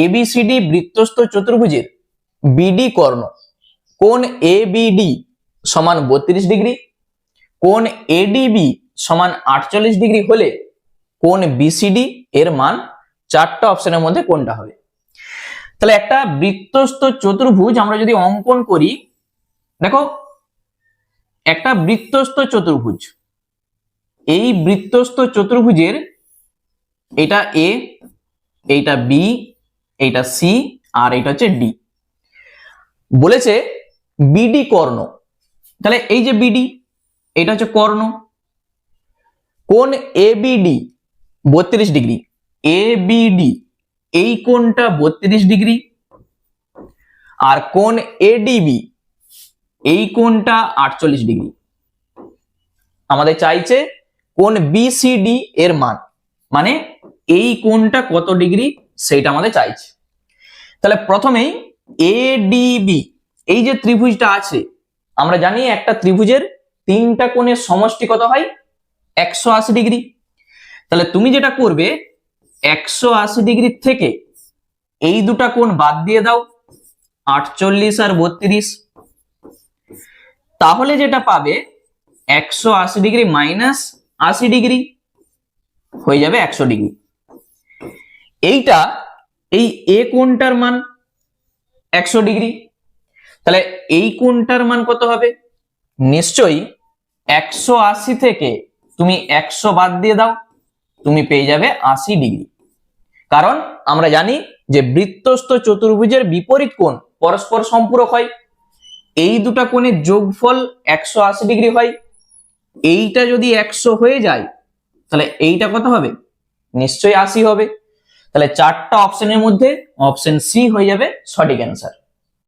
ABCD বৃত্তস্থ চতুর্ভুজের BD কর্ণ কোণ ABD সমান 32 ডিগ্রি, কোণ এডিবি সমান 48 ডিগ্রি হলে কোণ বিসিডি এর মান চারটা অপশনের মধ্যে কোনটা হবে? তাহলে একটা বৃত্তস্থ চতুর্ভুজ আমরা যদি অঙ্কন করি, দেখো একটা বৃত্তস্থ চতুর্ভুজ, এই বৃত্তস্থ চতুর্ভুজের এটা এ, এইটা বি, এইটা সি আর এটা হচ্ছে ডি। বলেছে বিডি কর্ণ, তাহলে এই যে বিডি এটা হচ্ছে কর্ণ, কোণ এবিডি 32 ডিগ্রি, এবিডি এই কোণটা 32 ডিগ্রি, আর কোণ এডিবি এই কোণটা 48 ডিগ্রি। আমাদের চাইছে কোণ বিসিডি এর মান, মানে এই কোণটা কত ডিগ্রি সেটা আমাদের চাইছে। তাহলে প্রথমেই এডিবি এই যে ত্রিভুজটা আছে, আমরা জানি একটা ত্রিভুজের তিনটা কোণের সমষ্টি কত হয়? 180 ডিগ্রি। তাহলে তুমি যেটা করবে 180 ডিগ্রি থেকে এই দুটা কোণ বাদ দিয়ে দাও, 48 আর 32, তাহলে যেটা পাবে 180 ডিগ্রি মাইনাস 80 ডিগ্রি হয়ে যাবে 100 ডিগ্রি। এইটা এই এ কোণটার মান 100 ডিগ্রি, তাহলে এই কোণটার মান কত হবে? নিশ্চয়ই 180 থেকে তুমি 100 বাদ দিয়ে দাও, তুমি পেয়ে যাবে 80 ডিগ্রি। কারণ আমরা জানি যে বৃত্তস্থ চতুর্ভুজের বিপরীত কোণ পরস্পর সম্পূরক হয়, এই দুটা কোণের যোগফল 180 ডিগ্রি হয়। এইটা যদি 100 হয়ে যায় তাহলে এইটা কত হবে? নিশ্চয়ই 80 হবে। তাহলে চারটা অপশনের মধ্যে অপশন সি হয়ে যাবে সঠিক অ্যান্সার।